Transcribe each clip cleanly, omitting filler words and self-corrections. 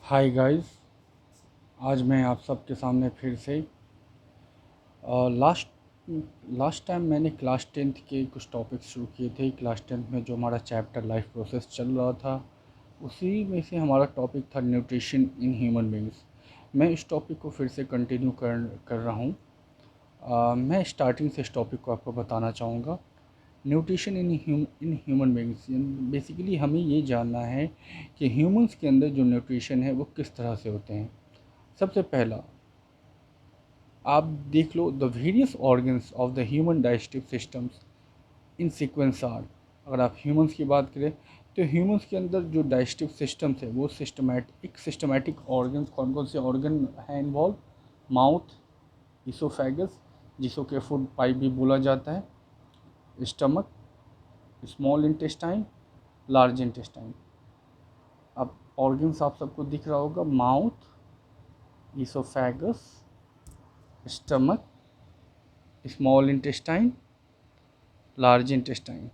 Hi guys. आज मैं आप सबके सामने फिर से लास्ट लास्ट टाइम मैंने क्लास टेंथ के कुछ टॉपिक्स शुरू किए थे। क्लास टेंथ में जो हमारा चैप्टर लाइफ प्रोसेस चल रहा था, उसी में से हमारा टॉपिक था न्यूट्रिशन इन ह्यूमन बींग्स। मैं इस टॉपिक को फिर से कंटिन्यू कर रहा हूँ। मैं स्टार्टिंग से इस टॉपिक को आपको बताना चाहूँगा। Nutrition in human beings, basically हमें ये जानना है कि ह्यूमंस के अंदर जो न्यूट्रिशन है वो किस तरह से होते हैं। सबसे पहला आप देख लो, the various organs of the human digestive systems in sequence are. अगर आप ह्यूमंस की बात करें तो ह्यूमंस के अंदर जो डाइजेस्टिव सिस्टम्स है वो सिस्टमैटिक ऑर्गन्स, कौन कौन से ऑर्गन हैं इन्वॉल्व? माउथ, इसोफेगस जिसको के फूड पाइप भी बोला जाता है, stomach, small intestine, large intestine. अब ऑर्गन्स आप सबको दिख रहा होगा, mouth, oesophagus, stomach, small intestine, large intestine.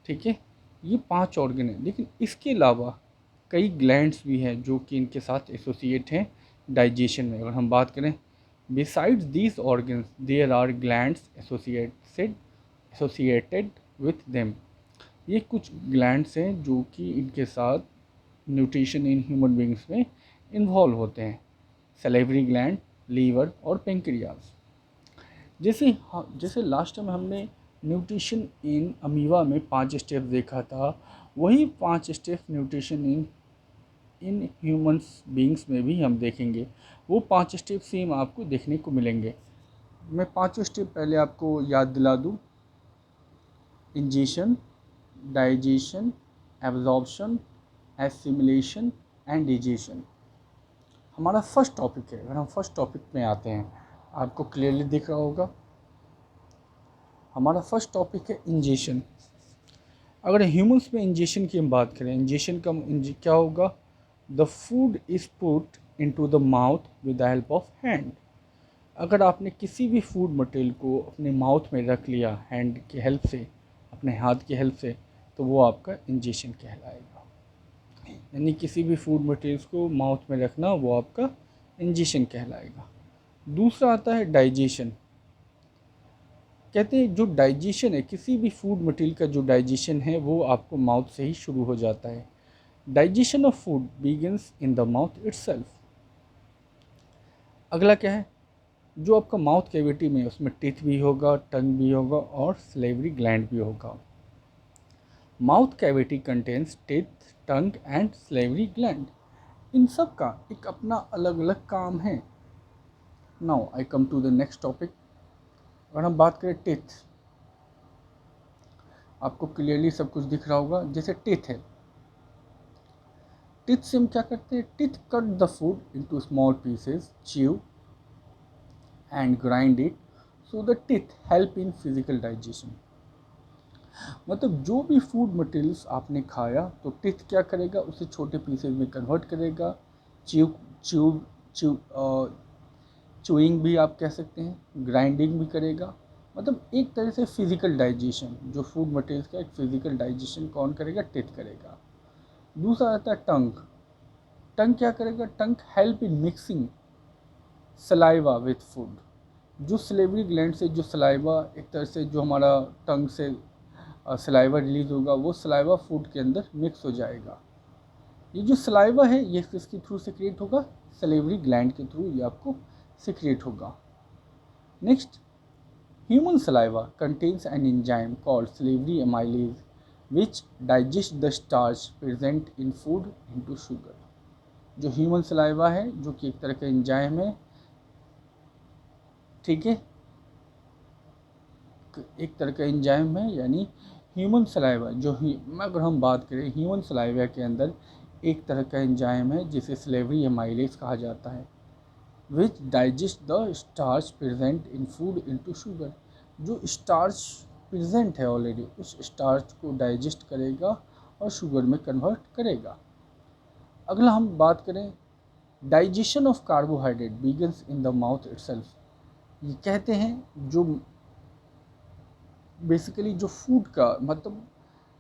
ठीक है, ये 5 ऑर्गन हैं। लेकिन इसके अलावा कई ग्लैंड्स भी हैं जो कि इनके साथ एसोसिएट हैं डाइजेशन में। अगर हम बात करें, besides these organs there are glands associated with them. ये कुछ ग्लैंड्स हैं जो कि इनके साथ न्यूट्रिशन इन ह्यूमन बींग्स में इन्वॉल्व होते हैं। सलेवरी ग्लैंड, लीवर और पेंक्रियाज। जैसे लास्ट टाइम हमने न्यूट्रिशन इन अमीवा में 5 स्टेप देखा था, वही 5 step nutrition in in humans beings में भी हम देखेंगे। वो 5 स्टेप सेम आपको देखने को मिलेंगे। मैं 5 स्टेप पहले आपको याद दिला दूँ। Ingestion, digestion, absorption, assimilation and digestion हमारा फर्स्ट टॉपिक है। अगर हम फर्स्ट टॉपिक में आते हैं, आपको क्लियरली दिख रहा होगा, हमारा फर्स्ट टॉपिक है इंजेशन। अगर ह्यूमंस में इंजेशन की हम बात करें, इंजेशन का क्या होगा? The food is put into the mouth with the help of hand. अगर आपने किसी भी फूड मटेरियल को अपने माउथ में रख लिया हैंड की हेल्प से, अपने हाथ की हेल्प से, तो वो आपका इंजेशन कहलाएगा। यानी किसी भी फूड मटेरियल्स को माउथ में रखना, वो आपका इंजेशन कहलाएगा। दूसरा आता है डाइजेशन। कहते हैं जो डाइजेशन है, किसी भी फूड मटेरियल का जो डाइजेशन है वो आपको माउथ से ही शुरू हो जाता है। Digestion of food begins in the mouth itself. अगला क्या है? जो आपका माउथ कैविटी में, उसमें टीथ भी होगा, टंग भी होगा और सलेवरी ग्लैंड भी होगा। Mouth cavity contains teeth, tongue and salivary gland. इन सब का एक अपना अलग अलग काम है। Now I come to the next topic. अगर हम बात करें टीथ, आपको क्लियरली सब कुछ दिख रहा होगा। जैसे टीथ है, टीथ से हम क्या करते हैं? Teeth cut the food into small pieces, chew and grind it, so the teeth help in physical digestion. मतलब जो भी फूड मटेरियल्स आपने खाया, तो टीथ क्या करेगा? उसे छोटे पीसेस में कन्वर्ट करेगा। च्यू च्यू च्यू चूइंग भी आप कह सकते हैं, ग्राइंडिंग भी करेगा। मतलब एक तरह से फिजिकल डाइजेशन, जो फूड मटेरियल्स का एक फिजिकल डाइजेशन कौन करेगा? टीथ करेगा। दूसरा आता है टंग। टंग क्या करेगा? टंग help in mixing saliva with food. जो सलेवरी ग्लैंड से जो सलाइवा, एक तरह से जो हमारा टंग से सलाइवा रिलीज होगा, वो सलाइवा फूड के अंदर मिक्स हो जाएगा। ये जो सलाइवा है, ये किसके थ्रू सिक्रिएट होगा? सलेवरी ग्लैंड के थ्रू ये आपको सिक्रिएट होगा। Next, human saliva contains an enzyme called salivary amylase which digest the starch present in food into sugar. जो ह्यूमन सलाइवा है, जो कि एक तरह का एंजाइम है, ठीक है, एक तरह का एंजाइम है। यानी ह्यूमन सलाइवा अगर हम बात करें, ह्यूमन सलाइवा के अंदर एक तरह का एंजाइम है जिसे सलेवरी एमाइलेज कहा जाता है, विच digest the starch present in food into sugar. जो स्टार्च प्रेजेंट है ऑलरेडी, उस स्टार्च को डाइजेस्ट करेगा और शुगर में कन्वर्ट करेगा। अगला हम बात करें, digestion of carbohydrate begins in the mouth itself. ये कहते हैं जो बेसिकली जो फूड का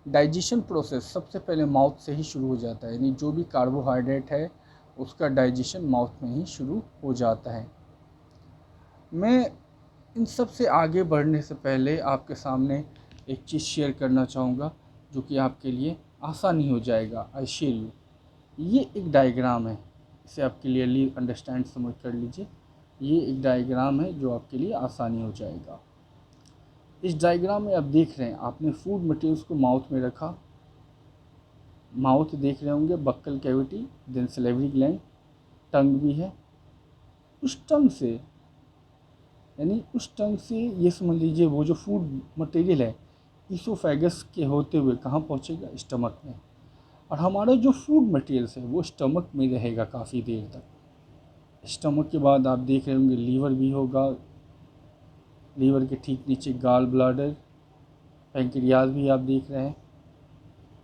डाइजेशन प्रोसेस सबसे पहले माउथ से ही शुरू हो जाता है। यानी जो भी कार्बोहाइड्रेट है उसका डाइजेशन माउथ में ही शुरू हो जाता है। मैं इन सब से आगे बढ़ने से पहले आपके सामने एक चीज़ शेयर करना चाहूँगा जो कि आपके लिए आसानी हो जाएगा। I share you. ये एक डायग्राम है, इसे आप क्लियरली अंडरस्टैंड समझ कर लीजिए। ये एक डायग्राम है जो आपके लिए आसानी हो जाएगा। इस डायग्राम में आप देख रहे हैं, आपने फूड मटेरियल्स को माउथ में रखा, माउथ देख रहे होंगे, buccal cavity, then salivary gland, tongue भी है। उस टंग से, यानी उस टंग से ये समझ लीजिए वो जो फूड मटेरियल है ईसोफेगस के होते हुए कहाँ पहुँचेगा? स्टमक में। और हमारा जो फूड मटेरियल्स है वो स्टमक में रहेगा काफ़ी देर तक। स्टमक के बाद आप देख रहे होंगे लीवर भी होगा, लीवर के ठीक नीचे गाल ब्लाडर, पैंक्रियाज भी आप देख रहे हैं,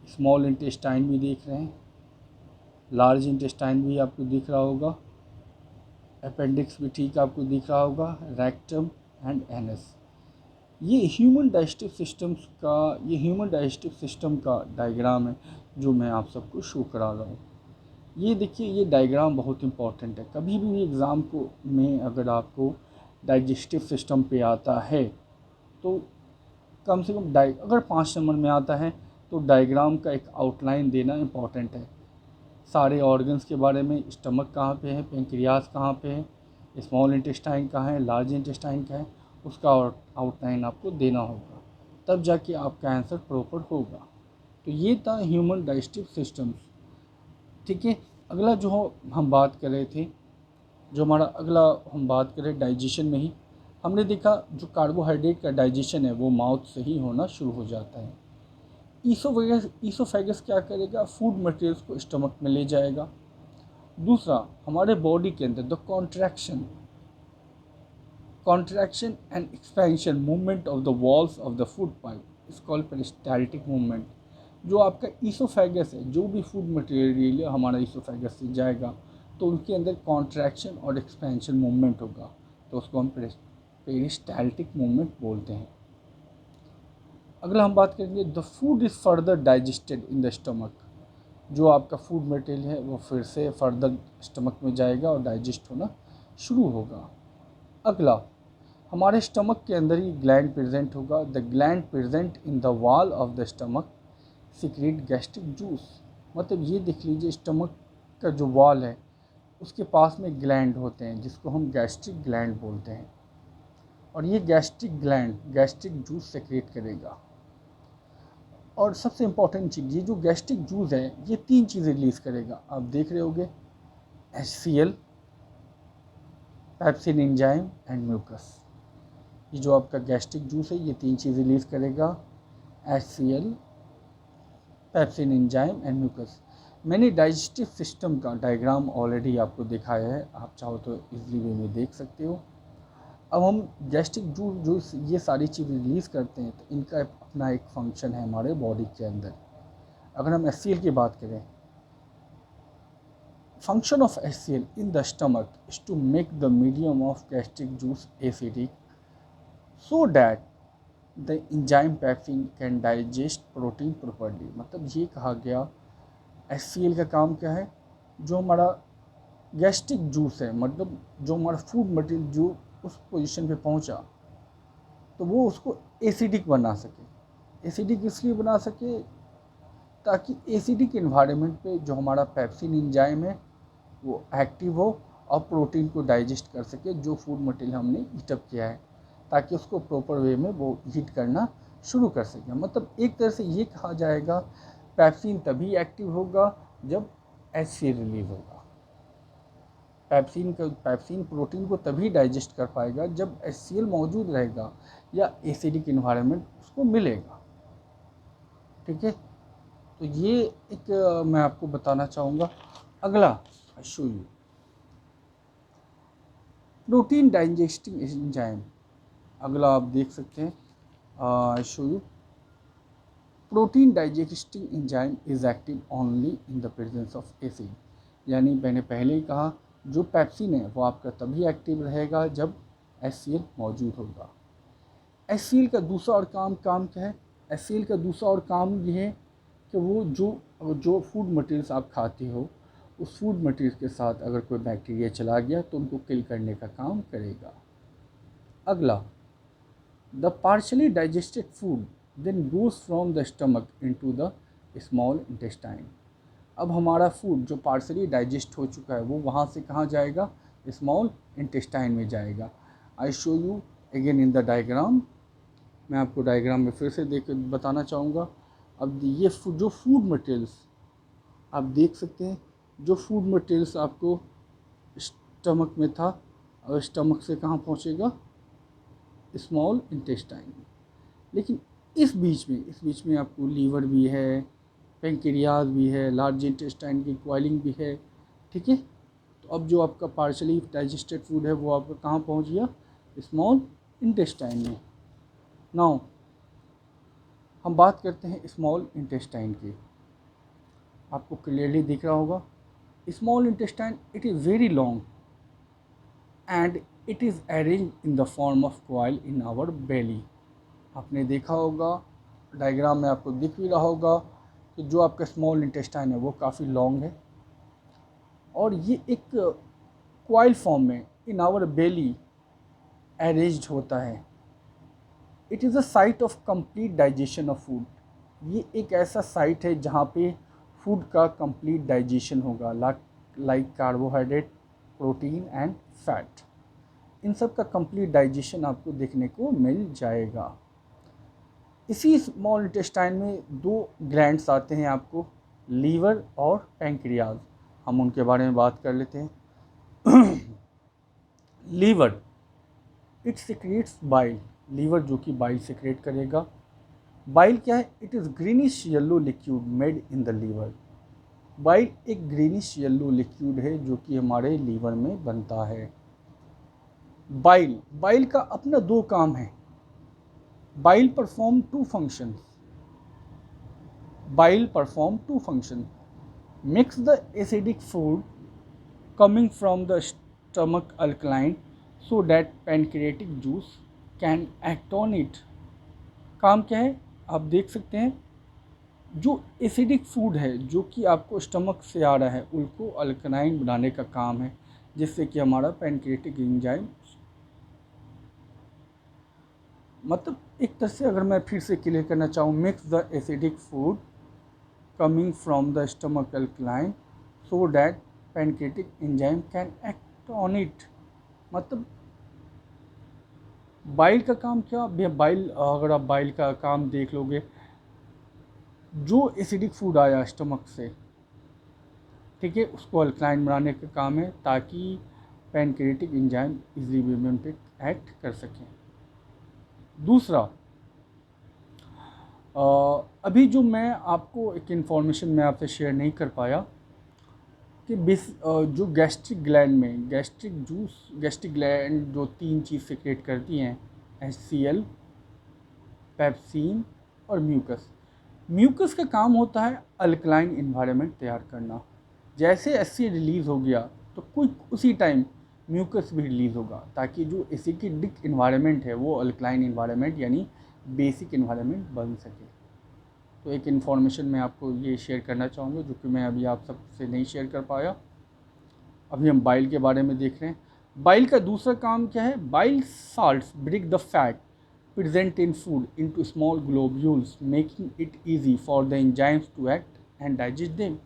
स्मॉल इंटेस्टाइन भी देख रहे हैं, लार्ज इंटेस्टाइन भी आपको दिख रहा होगा, अपेंडिक्स भी ठीक आपको दिख रहा होगा, रेक्टम एंड एनस। ये ह्यूमन डाइजेस्टिव सिस्टम का डायग्राम है जो मैं आप सबको शो करा रहा हूँ। ये देखिए, ये डायग्राम बहुत इंपॉर्टेंट है। कभी भी एग्ज़ाम को में अगर आपको डाइजेस्टिव सिस्टम पे आता है तो कम से कम अगर 5 नंबर में आता है तो डायग्राम का एक आउटलाइन देना इम्पॉर्टेंट है। सारे ऑर्गन्स के बारे में, स्टमक कहाँ पे है, पेंक्रियाज कहाँ पे है, स्मॉल इंटेस्टाइन कहाँ है, लार्ज इंटेस्टाइन कहाँ है, उसका आउटलाइन आपको देना होगा, तब जाके आपका आंसर प्रॉपर होगा। तो ये था ह्यूमन डाइजेस्टिव सिस्टम्स। ठीक है, अगला जो हम बात कर रहे थे, जो हमारा अगला हम बात करें डाइजेशन में ही, हमने देखा जो कार्बोहाइड्रेट का डाइजेशन है वो माउथ से ही होना शुरू हो जाता है। ईसोफेगस क्या करेगा? फूड मटेरियल्स को स्टमक में ले जाएगा। दूसरा, हमारे बॉडी के अंदर the contraction and expansion movement of the walls of the food pipe is called peristaltic movement. जो आपका ईसोफेगस है, जो भी फूड मटेरियल हमारा ईसोफेगस से जाएगा तो उनके अंदर कॉन्ट्रैक्शन और एक्सपेंशन मूवमेंट होगा, तो उसको हम पेरिस्टाल्टिक मूवमेंट बोलते हैं। अगला हम बात करेंगे the food is further digested in the stomach. जो आपका फूड मटेरियल है वो फिर से फर्दर स्टमक में जाएगा और डाइजेस्ट होना शुरू होगा। अगला, हमारे स्टमक के अंदर ही ग्लैंड प्रेजेंट होगा। The gland present in the wall of the stomach secret gastric juice. मतलब ये देख लीजिए, स्टमक का जो वॉल है उसके पास में ग्लैंड होते हैं जिसको हम गैस्ट्रिक ग्लैंड बोलते हैं, और ये gastric gland gastric juice secrete करेगा। और सबसे इम्पॉर्टेंट चीज़, ये जो गैस्ट्रिक जूस है ये 3 चीज़ें रिलीज़ करेगा। आप देख रहे होंगे, HCl, pepsin enzyme and mucus. ये जो आपका गैस्ट्रिक जूस है ये 3 चीज़ रिलीज़ करेगा, HCl, pepsin enzyme and mucus. मैंने डाइजेस्टिव सिस्टम का डायग्राम ऑलरेडी आपको दिखाया है, आप चाहो तो इजली वे में देख सकते हो। अब हम गैस्ट्रिक जूस ये सारी चीज़ें रिलीज़ करते हैं तो इनका अपना एक फंक्शन है हमारे बॉडी के अंदर। अगर हम HCl की बात करें, function of HCl in the stomach is to make the medium of gastric juice acidic so that the enzyme pepsin can digest protein properly. मतलब ये कहा गया HCl का काम क्या है? जो हमारा गैस्ट्रिक जूस है, मतलब जो हमारा फूड मटेरियल जो उस पोजीशन पे पहुंचा तो वो उसको एसिडिक बना सके। एसिडिक इसलिए बना सके ताकि एसिडिक इन्वायरमेंट पे जो हमारा पेप्सिन एंजाइम है वो एक्टिव हो और प्रोटीन को डाइजेस्ट कर सके जो फूड मटेरियल हमने हीटअप किया है, ताकि उसको प्रॉपर वे में वो हीट करना शुरू कर सके। मतलब एक तरह से ये कहा जाएगा पेप्सिन तभी एक्टिव होगा जब HCl रिलीज होगा। पेप्सिन प्रोटीन को तभी डाइजेस्ट कर पाएगा जब HCl मौजूद रहेगा या एसिडिक इन्वायरमेंट उसको मिलेगा। ठीक है, तो ये एक मैं आपको बताना चाहूँगा। अगला show you protein digesting enzyme. अगला आप देख सकते हैं, show you protein digesting enzyme is active only in the presence of acid. यानी मैंने पहले ही कहा जो पेप्सिन है वो आपका तभी एक्टिव रहेगा जब HCl मौजूद होगा। HCl का दूसरा और काम क्या है? HCl का दूसरा और काम ये है कि वो जो फूड मटेरियल्स आप खाते हो उस फूड मटेरियल के साथ अगर कोई बैक्टीरिया चला गया तो उनको किल करने का काम करेगा। अगला, the partially digested food then goes from the stomach into the small intestine. अब हमारा फूड जो पार्शली डाइजेस्ट हो चुका है वो वहाँ से कहाँ जाएगा, स्मॉल इंटेस्टाइन में जाएगा। I show you again in the diagram. मैं आपको डायग्राम में फिर से देख बताना चाहूँगा। अब ये जो फूड मटेरियल्स आप देख सकते हैं, जो फूड मटेरियल्स आपको स्टमक में था, और स्टमक से कहाँ पहुँचेगा, स्मॉल इंटेस्टाइन। लेकिन इस बीच में आपको लीवर भी है, पेंक्रियाज भी है, लार्ज इंटेस्टाइन की क्वाइलिंग भी है, ठीक है। तो अब जो आपका पार्शली डाइजेस्टेड फूड है वो आपका कहाँ पहुँच गया, स्मॉल इंटेस्टाइन में। नाउ हम बात करते हैं स्मॉल इंटेस्टाइन की। आपको क्लियरली दिख रहा होगा, small intestine it is very long and it is arrange in the form of coil in our belly. आपने देखा होगा डायग्राम में, आपको दिख भी रहा होगा कि जो आपका स्मॉल इंटेस्टाइन है वो काफ़ी लॉन्ग है और ये एक कॉइल फॉर्म में इन आवर बेली अरेंज्ड होता है। It is a site of complete digestion of food. ये एक ऐसा साइट है जहाँ पे फूड का कंप्लीट डाइजेशन होगा, like carbohydrate, protein and fat. इन सब का कंप्लीट डाइजेशन आपको देखने को मिल जाएगा। इसी स्मॉल इंटेस्टाइन में दो ग्लैंड्स आते हैं आपको, लीवर और पैंक्रियाज। हम उनके बारे में बात कर लेते हैं। Liver it secretes bile. Liver जो कि बाइल सिक्रेट करेगा। बाइल क्या है, it is greenish yellow liquid made in the liver. Bile एक ग्रीनिश येलो लिक्विड है जो कि हमारे लीवर में बनता है। बाइल का अपना दो काम है। Bile perform two functions. Bile perform two functions. Mix the acidic food coming from the stomach alkaline so that pancreatic juice can act on it. काम क्या है, आप देख सकते हैं, जो एसिडिक फूड है जो कि आपको स्टमक से आ रहा है उनको अल्कलाइन बनाने का काम है, जिससे कि हमारा पैनक्रिएटिक एंजाइम, मतलब एक तरह से अगर मैं फिर से क्लियर करना चाहूँ, mix the acidic food coming from the stomach alkaline so that pancreatic enzyme can act on it। मतलब बाइल का काम क्या, बाइल, अगर आप बाइल का काम देख लोगे, जो एसिडिक फूड आया स्टमक से, ठीक है, उसको अल्कलाइन बनाने का काम है ताकि पैनक्रिएटिक एंजाइम इजली वे पे एक्ट कर सकें। दूसरा, अभी जो मैं आपको एक इन्फॉर्मेशन मैं आपसे शेयर नहीं कर पाया कि जो गैस्ट्रिक ग्लैंड में गैस्ट्रिक ग्लैंड जो तीन चीज़ सिक्रेट करती हैं, HCl, पेप्सिन और म्यूकस। म्यूकस का काम होता है अल्कलाइन इन्वायरमेंट तैयार करना। जैसे एसिड रिलीज़ हो गया तो कुछ उसी टाइम म्यूकस भी रिलीज़ होगा ताकि जो एसिडिक इन्वायरमेंट है वो अल्कलाइन इन्वायरमेंट यानी बेसिक इन्वायरमेंट बन सके। तो एक इन्फॉर्मेशन मैं आपको ये शेयर करना चाहूँगा जो कि मैं अभी आप सबसे नहीं शेयर कर पाया। अभी हम बाइल के बारे में देख रहे हैं। बाइल का दूसरा काम क्या है, bile salts break the fat present in food into small globules making it easy for the enzymes to act and digest them.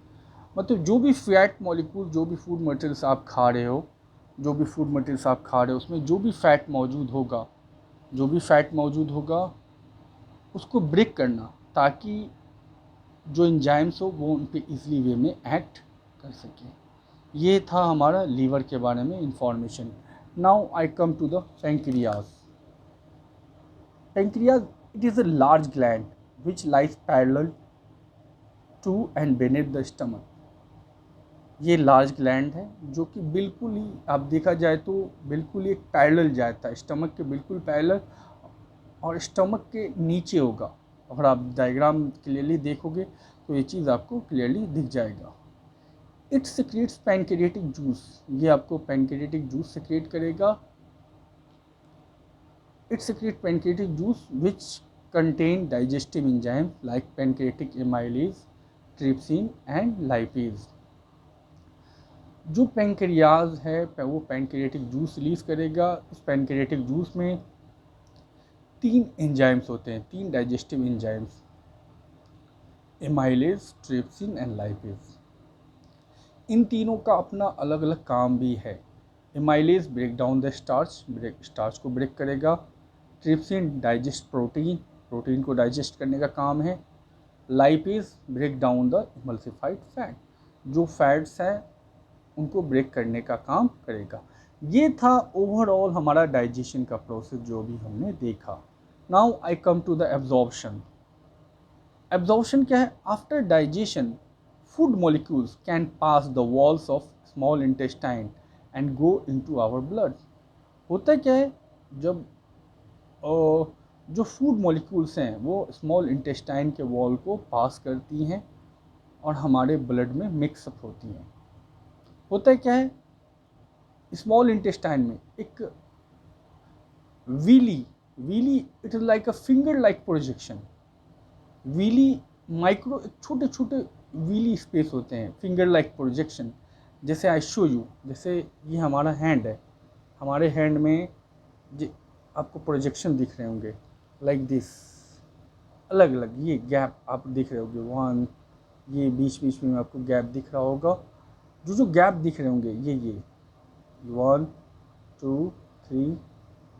मतलब जो भी फैट मॉलिक्यूल, जो भी फूड मटेरियल्स आप खा रहे हो, उसमें जो भी फैट मौजूद होगा उसको ब्रेक करना ताकि जो एंजाइम्स हो वो उन पे ईज़िली वे में एक्ट कर सकें। ये था हमारा लीवर के बारे में information. Now I come to the pancreas. Pancreas it is a large gland which lies parallel to and beneath the stomach. ये लार्ज ग्लैंड है जो कि बिल्कुल ही, आप देखा जाए तो बिल्कुल ही पैरेलल जाता है, स्टमक के बिल्कुल पैरेलल और स्टमक के नीचे होगा। अगर आप डायग्राम क्लियरली देखोगे तो ये चीज़ आपको क्लियरली दिख जाएगा। It secretes pancreatic juice. ये आपको पैनक्रिएटिक जूस सिक्रेट करेगा। It secrete pancreatic juice which contain digestive enzyme like pancreatic amylase, trypsin and lipase. जो पैंक्रियाज है वो पैंक्रियाटिक जूस रिलीज करेगा। उस पैंक्रियाटिक जूस में 3 एंजाइम्स होते हैं, 3 digestive enzymes, amylase, trypsin and lipase. इन तीनों का अपना अलग अलग काम भी है। Amylase break down the starch को ब्रेक करेगा। ट्रिप्सिन डाइजेस्ट प्रोटीन को डाइजेस्ट करने का काम है। Lipase break down the emulsified fat, जो फैट्स हैं उनको ब्रेक करने का काम करेगा। ये था ओवरऑल हमारा डाइजेशन का प्रोसेस जो भी हमने देखा। Now I come to the absorption. Absorption क्या है? After digestion food molecules can pass the walls of small intestine and go into our blood। होता क्या है, जब जो फूड मॉलिक्यूल्स हैं वो स्मॉल इंटेस्टाइन के वॉल को पास करती हैं और हमारे ब्लड में मिक्सअप होती हैं। होता क्या है, स्मॉल इंटेस्टाइन में एक villi it is like a finger like projection. Villi micro, एक छोटे छोटे वीली स्पेस होते हैं, फिंगर लाइक प्रोजेक्शन। जैसे आई शो यू, जैसे ये हमारा हैंड है, हमारे हैंड में आपको प्रोजेक्शन दिख रहे होंगे लाइक दिस, अलग अलग ये गैप आप दिख रहे होंगे, वन, ये बीच बीच में आपको गैप दिख रहा होगा। जो गैप दिख रहे होंगे ये 1 2 3,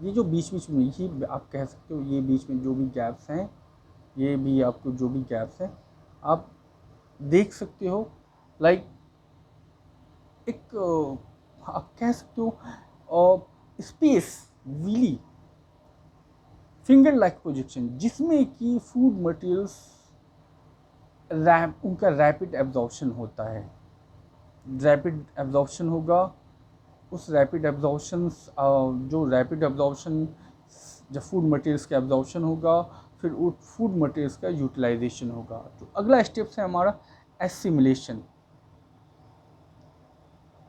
ये जो बीच बीच में ही आप कह सकते हो, ये बीच में जो भी गैप्स हैं, ये भी आपको जो भी गैप्स हैं आप देख सकते हो। लाइक एक आप कह सकते हो स्पेस, वीली फिंगर लाइक प्रोजेक्शन, जिसमें कि फूड मटेरियल्स उनका रैपिड एब्जॉर्प्शन होता है। रैपिड एब्जॉर्प्शन होगा, उस रैपिड एब्जॉर्प्शन जब फूड मटेरियल्स का एब्जॉर्प्शन होगा, फिर वो फूड मटेरियल्स का यूटिलाइजेशन होगा। तो अगला स्टेप है हमारा assimilation.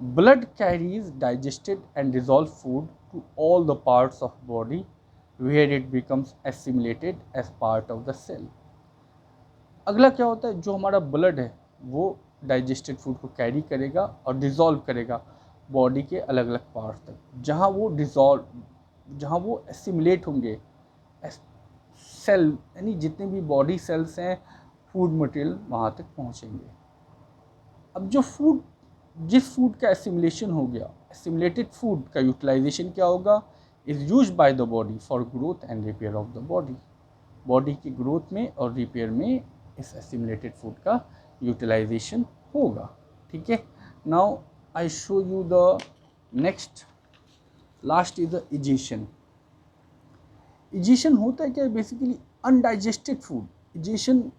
Blood carries digested and dissolve food to all the parts of body where it becomes assimilated as part of the cell. अगला क्या होता है, जो हमारा ब्लड है वो डाइजेस्टेड फूड को कैरी करेगा और डिज़ोल्व करेगा बॉडी के अलग अलग पार्ट्स तक, जहाँ वो एसिमिलेट होंगे। सेल यानी जितने भी बॉडी सेल्स हैं, फूड मटेरियल वहाँ तक पहुँचेंगे। अब जिस फूड का एसिमिलेशन हो गया, एसिमिलेटेड फूड का यूटिलाइजेशन क्या होगा, is used by the body for growth and repair of the body की ग्रोथ में और रिपेयर में इस एसिमिलेटेड फूड का यूटिलाइजेशन होगा। ठीक है, now I show you the next, last is the egestion. Egestion होता है क्या, बेसिकली अनडाइजेस्टेड फूड। इजेशन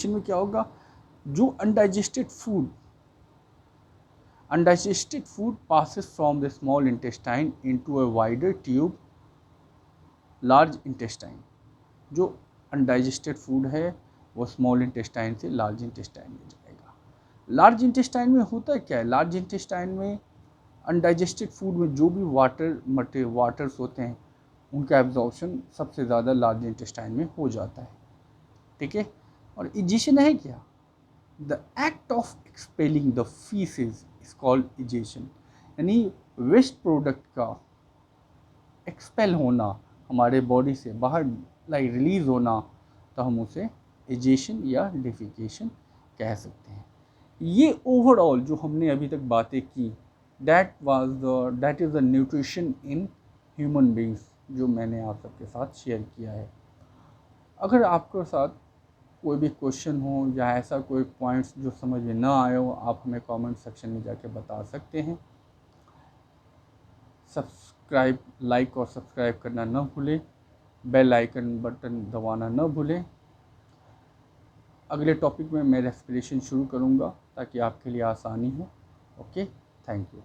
में क्या होगा, जो undigested food passes from the small intestine into a wider tube, large intestine। जो अनडाइजेस्टेड फूड है वो स्मॉल इंटेस्टाइन से लार्ज इंटेस्टाइन में जाएगा। लार्ज इंटेस्टाइन में होता है क्या है, लार्ज इंटेस्टाइन में अनडाइजेस्टेड फूड में जो भी वाटर्स होते हैं उनका एब्जॉर्प्शन सबसे ज़्यादा लार्ज इंटेस्टाइन में हो जाता है। ठीक है, और इजेशन है क्या, the act of expelling the faeces is called egestion. यानी वेस्ट प्रोडक्ट का एक्सपेल होना, हमारे बॉडी से बाहर लाइक रिलीज होना, तो हम उसे इजेशन या डिफिकेशन कह सकते हैं। ये ओवरऑल जो हमने अभी तक बातें की, that is the nutrition in human beings, जो मैंने आप सबके साथ शेयर किया है। अगर आपके साथ कोई भी क्वेश्चन हो या ऐसा कोई पॉइंट्स जो समझ में ना आए हो, आप हमें कमेंट सेक्शन में जाके बता सकते हैं। लाइक और सब्सक्राइब करना न भूलें, बेल आइकन बटन दबाना न भूलें। अगले टॉपिक में मैं रेस्पिरेशन शुरू करूँगा ताकि आपके लिए आसानी हो। Okay, thank you.